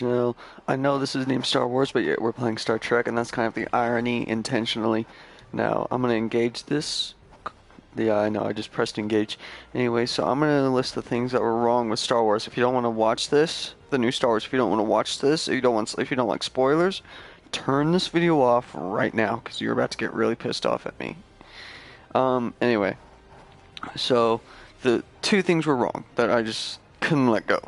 So, I know this is named Star Wars, but yet we're playing Star Trek, and that's kind of the irony intentionally. Now, I'm going to engage this. Yeah, I know, I just pressed engage. Anyway, so I'm going to list the things that were wrong with Star Wars. If you don't want to watch this, the new Star Wars, if you don't want to watch this, if you don't like spoilers, turn this video off right now, because you're about to get really pissed off at me. Anyway, so the two things were wrong that I just couldn't let go.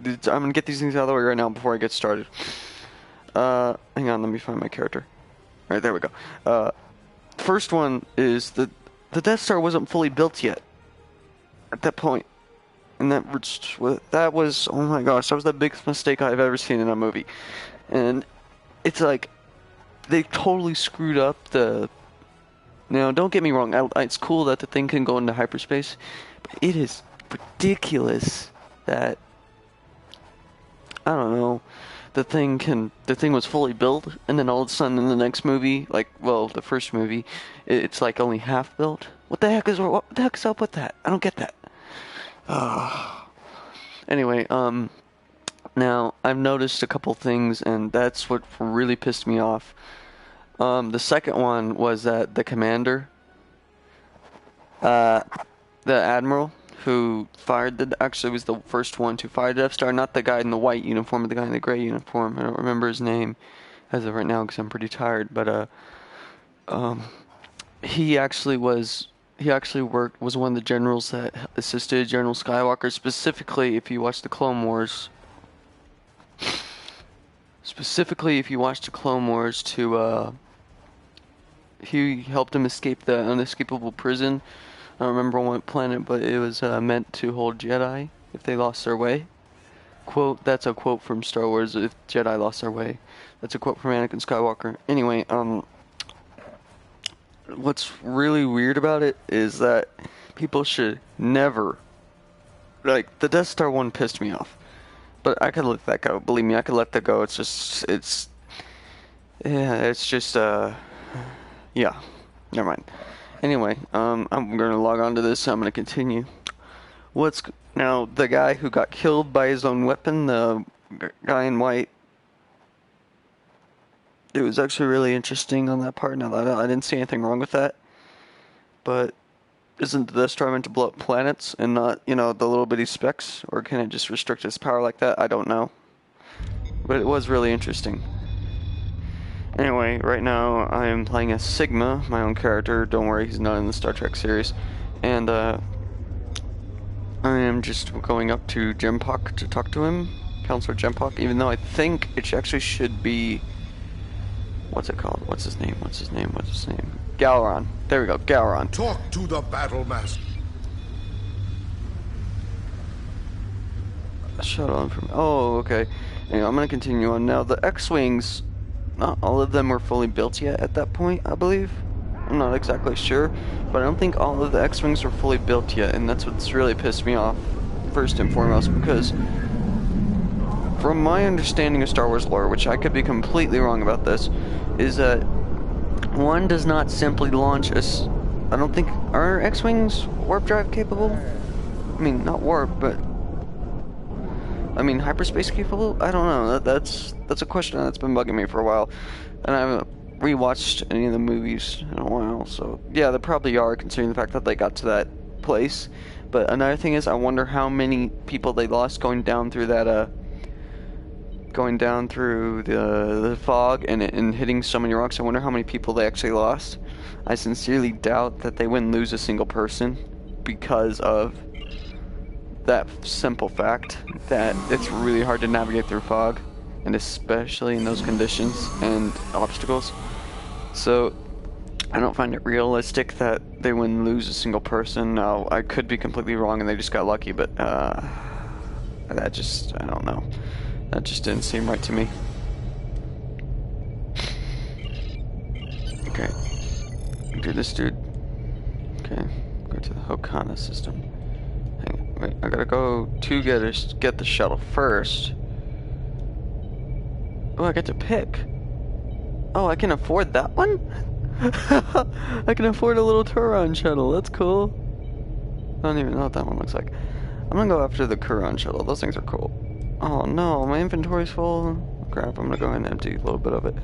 I'm gonna get these things out of the way right now before I get started. Hang on, let me find my character. Alright, there we go. First one is the Death Star wasn't fully built yet at that point. And that was, oh my gosh, that was the biggest mistake I've ever seen in a movie. And it's like, they totally screwed up the... Now, don't get me wrong, it's cool that the thing can go into hyperspace, but it is ridiculous that, I don't know, the thing was fully built, and then all of a sudden in the next movie, like, well, the first movie, it's like only half built. What the heck is up with that? I don't get that. Anyway, now, I've noticed a couple things, and that's what really pissed me off. The second one was that the commander, the admiral who actually was the first one to fire the Death Star, not the guy in the white uniform, but the guy in the gray uniform. I don't remember his name as of right now because I'm pretty tired, but he actually was one of the generals that assisted General Skywalker, specifically if you watch the Clone Wars. He helped him escape the unescapable prison. I don't remember what planet, but it was meant to hold Jedi if they lost their way. That's a quote from Star Wars, if Jedi lost their way. That's a quote from Anakin Skywalker. Anyway, what's really weird about it is that people should never... Like, the Death Star one pissed me off. But I could let that go. Believe me, I could let that go. Yeah, never mind. Anyway, I'm gonna log on to this. I'm gonna continue. Now the guy who got killed by his own weapon, the guy in white. It was actually really interesting on that part. Now that I didn't see anything wrong with that, but isn't the Death Star meant to blow up planets and not, the little bitty specks, or can it just restrict its power like that? I don't know, but it was really interesting. Anyway, right now I am playing as Sigma, my own character. Don't worry, he's not in the Star Trek series. And I am just going up to Jempok to talk to him, Counselor Jempok, even though I think it actually should be... What's it called? What's his name? Galeron. There we go, Galeron. Talk to the battle master. Shuttle from... Oh, okay. Anyway, I'm going to continue on now. The X-Wings... Not all of them were fully built yet at that point, I believe. I'm not exactly sure, but I don't think all of the X-Wings were fully built yet, and that's what's really pissed me off, first and foremost, because from my understanding of Star Wars lore, which I could be completely wrong about this, is that one does not simply launch I don't think... Are X-Wings warp drive capable? I mean, not warp, but... hyperspace capable? I don't know. That's a question that's been bugging me for a while, and I haven't rewatched any of the movies in a while. So yeah, they probably are, considering the fact that they got to that place. But another thing is, I wonder how many people they lost going down through that the fog and hitting so many rocks. I wonder how many people they actually lost. I sincerely doubt that they wouldn't lose a single person because of that simple fact that it's really hard to navigate through fog, and especially in those conditions and obstacles. So I don't find it realistic that they wouldn't lose a single person. Now, I could be completely wrong and they just got lucky, but I don't know. That just didn't seem right to me. Okay. Do this, dude. Okay. Go to the Hokana system. Wait, I gotta go to get the shuttle first. Oh, I get to pick. Oh, I can afford that one? I can afford a little Turon shuttle. That's cool. I don't even know what that one looks like. I'm gonna go after the Kuron shuttle. Those things are cool. Oh no, my inventory's full. Crap, I'm gonna go ahead and empty a little bit of it.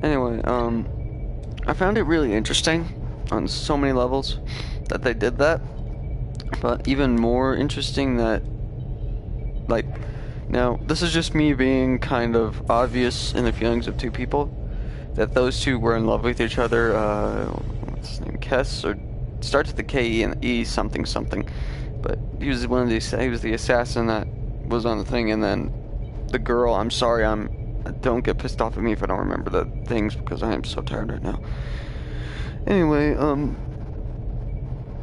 Anyway, I found it really interesting on so many levels that they did that. But even more interesting that, like, now, this is just me being kind of obvious in the feelings of two people. That those two were in love with each other, what's his name, Kess, or starts with the K-E and E something something. But he was one of these, he was the assassin that was on the thing, and then the girl, I'm sorry, don't get pissed off at me if I don't remember the things, because I am so tired right now. Anyway,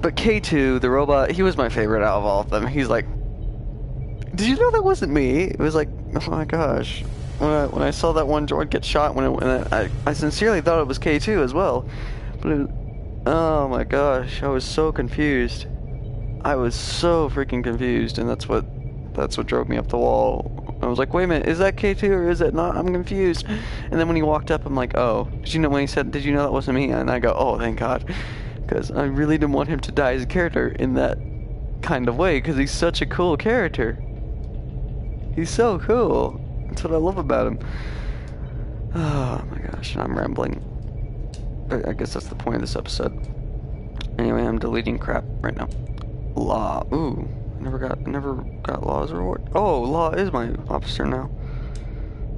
but K2, the robot, he was my favorite out of all of them. He's like, did you know that wasn't me? It was like, oh my gosh. When I saw that one droid get shot, I sincerely thought it was K2 as well. But oh my gosh, I was so confused. I was so freaking confused, and that's what drove me up the wall. I was like, wait a minute, is that K2 or is it not? I'm confused. And then when he walked up, I'm like, oh, did you know when he said, did you know that wasn't me? And I go, oh, thank God. Because I really didn't want him to die as a character in that kind of way, because he's such a cool character. He's so cool. That's what I love about him. Oh my gosh, I'm rambling. I guess that's the point of this episode. Anyway, I'm deleting crap right now. Law. Ooh, I never got Law's reward. Oh, Law is my officer now.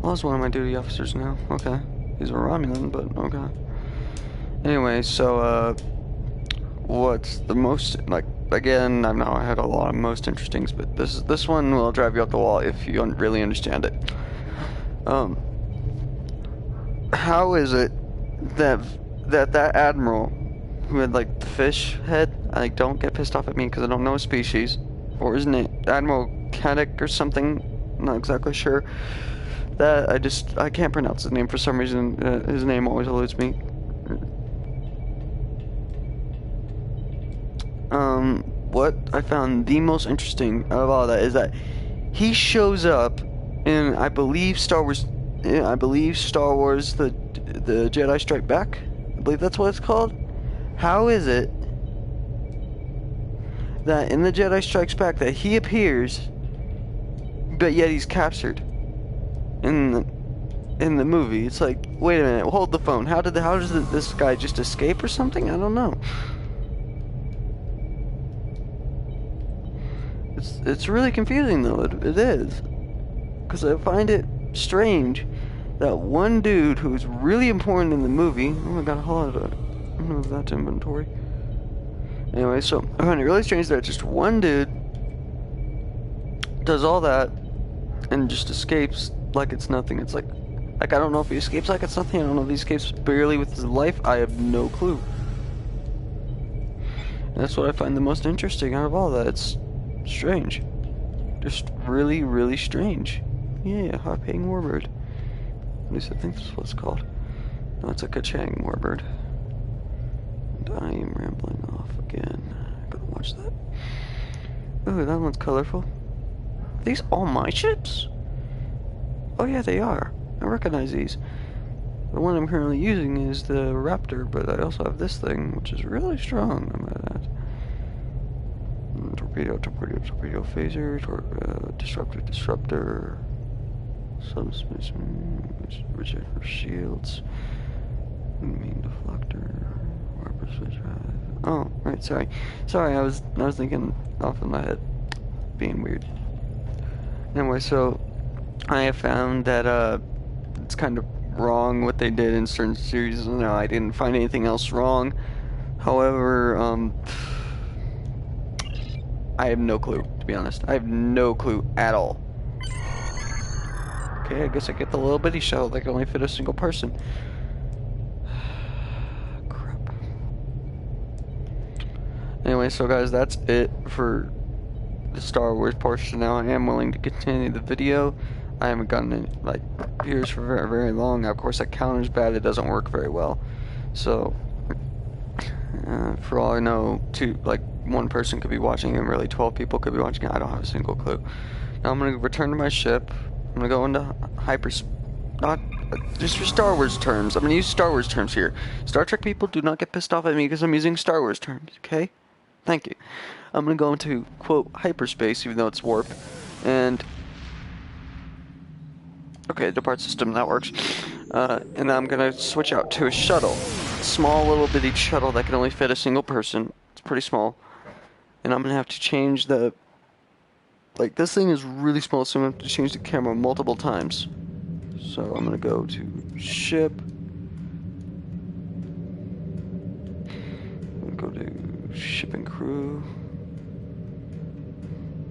Law's one of my duty officers now. Okay. He's a Romulan, but okay. Anyway, so what's the most, like, again, I know I had a lot of most interestings, but this one will drive you up the wall if you don't really understand it. How is it that admiral who had like the fish head, like, don't get pissed off at me because I don't know his species, or isn't it Admiral Caddick or something? I'm not exactly sure. That I can't pronounce his name for some reason. His name always eludes me. What I found the most interesting out of all that is that he shows up in, I believe, Star Wars, the Jedi Strike Back. I believe that's what it's called. How is it that in the Jedi Strikes Back that he appears, but yet he's captured in the movie? It's like, wait a minute, hold the phone. How does this guy just escape or something? I don't know. It's really confusing though. It is, because I find it strange that one dude who's really important in the movie. Oh my god, hold on. I'm gonna move that to inventory. Anyway, so I find it really strange that just one dude does all that and just escapes like it's nothing. It's like I don't know if he escapes like it's nothing. I don't know if he escapes barely with his life. I have no clue. And that's what I find the most interesting out of all that. It's strange. Just really, really strange. Yeah, high-paying warbird. At least I think that's what it's called. No, it's a Kachang warbird. And I am rambling off again. I gotta watch that. Ooh, that one's colorful. Are these all my ships? Oh yeah, they are. I recognize these. The one I'm currently using is the Raptor, but I also have this thing, which is really strong, I might add. Torpedo, phaser, disruptor, subspace, shields, main deflector, warp switch drive. Oh, right, sorry, I was thinking off in my head, being weird. Anyway, so I have found that it's kind of wrong what they did in certain series. No, I didn't find anything else wrong. However, I have no clue, to be honest. I have no clue at all. Okay, I guess I get the little bitty shuttle that can only fit a single person. Crap. Anyway, so guys, that's it for the Star Wars portion. Now I am willing to continue the video. I haven't gotten any, like, views for very, very long. Now, of course, that counter's bad. It doesn't work very well. So, for all I know, one person could be watching and really 12 people could be watching it. I don't have a single clue. Now I'm going to return to my ship. I'm going to go into not just for Star Wars terms. I'm going to use Star Wars terms here. Star Trek people, do not get pissed off at me because I'm using Star Wars terms, okay? Thank you. I'm going to go into, quote, hyperspace, even though it's warp, and Okay, depart system, that works. And I'm gonna switch out to a shuttle. Small little bitty shuttle that can only fit a single person. It's pretty small. And I'm gonna have to change the... Like, this thing is really small, so I'm gonna have to change the camera multiple times. So I'm gonna go to ship. I'm gonna go to ship and crew.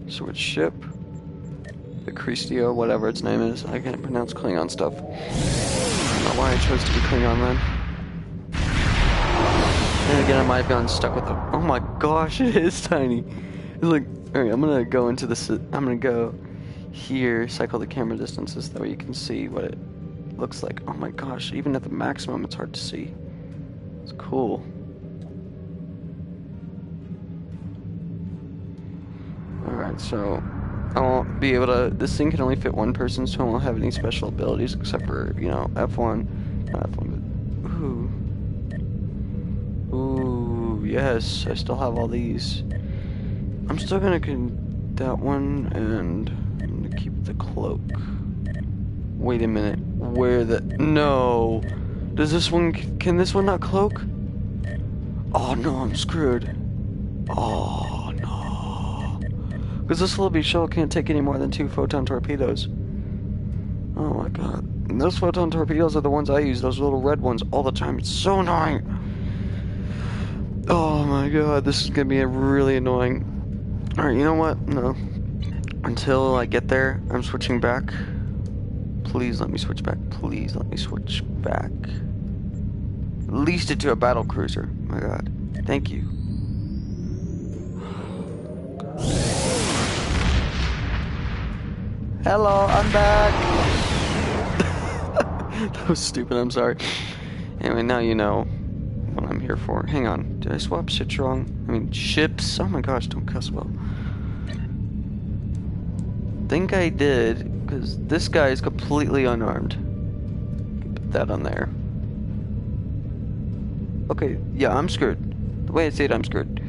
Switch ship. The Christio, whatever its name is. I can't pronounce Klingon stuff. I don't know why I chose to be Klingon then. And again, I might have gotten stuck with the... Oh my gosh, it is tiny. It's like... Alright, I'm gonna go into this... I'm gonna go here, cycle the camera distances, that way you can see what it looks like. Oh my gosh, even at the maximum, it's hard to see. It's cool. Alright, so... I won't be able to... This thing can only fit one person, so I won't have any special abilities except for, you know, F1. Not F1, but... Ooh, yes, I still have all these. I'm still gonna that one, and I'm gonna keep the cloak. Wait a minute, where the... No! Does this one... Can this one not cloak? Oh no, I'm screwed. Oh no. Because this little bitty shell can't take any more than 2 photon torpedoes. Oh my god. And those photon torpedoes are the ones I use, those little red ones, all the time. It's so annoying. Oh my god, this is gonna be really annoying. Alright, you know what? No. Until I get there, I'm switching back. Please let me switch back. Please let me switch back. At least into a battle cruiser. My god. Thank you. Hello, I'm back! That was stupid, I'm sorry. Anyway, now you know what I'm here for. Hang on, did I swap shit wrong? I mean, ships? Oh my gosh, don't cuss well. Think I did, because this guy is completely unarmed. Put that on there. Okay, yeah, I'm screwed. The way I say it, I'm screwed.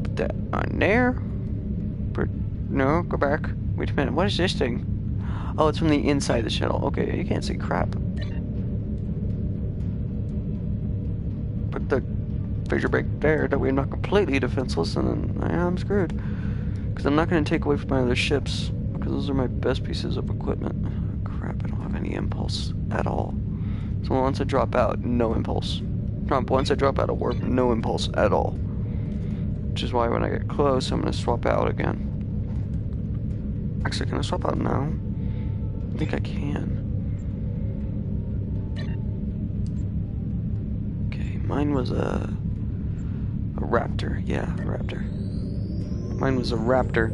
Put that on there. No, go back. Wait a minute, what is this thing? Oh, it's from the inside the shuttle. Okay, you can't see crap. Put the fissure brake there, that way I'm not completely defenseless, and then I'm screwed. Because I'm not going to take away from my other ships, because those are my best pieces of equipment. Oh, crap, I don't have any impulse at all. So once I drop out, no impulse. Once I drop out of warp, no impulse at all. Which is why when I get close, I'm going to swap out again. Actually, can I swap out now? I think I can. Okay, mine was a Raptor. Yeah, a Raptor. Mine was a Raptor.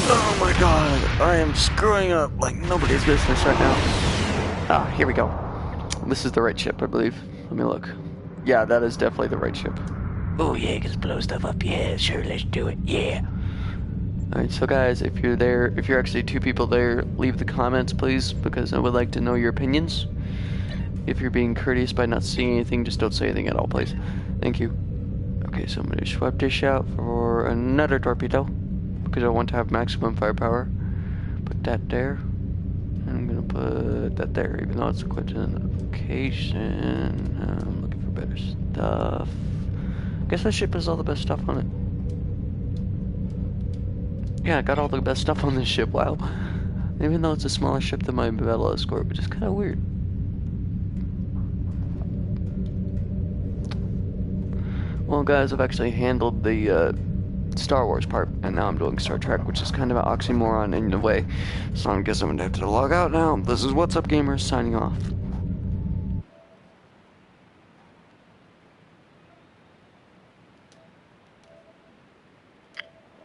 Oh my god, I am screwing up like nobody's business right now. Ah, here we go. This is the right ship, I believe. Let me look. Yeah, that is definitely the right ship. Oh yeah, just blow stuff up. Yeah, sure, let's do it. Yeah. Alright, so guys, if you're there, if you're actually 2 people there, leave the comments, please, because I would like to know your opinions. If you're being courteous by not seeing anything, just don't say anything at all, please. Thank you. Okay, so I'm going to swap dish out for another torpedo, because I want to have maximum firepower. Put that there. And I'm going to put that there, even though it's equipped in an location. I'm looking for better stuff. I guess that ship has all the best stuff on it. Yeah, I got all the best stuff on this ship, wow. Even though it's a smaller ship than my battle escort, which is kind of weird. Well guys, I've actually handled the Star Wars part, and now I'm doing Star Trek, which is kind of an oxymoron in a way. So I guess I'm gonna have to log out now. This is What's Up Gamers, signing off.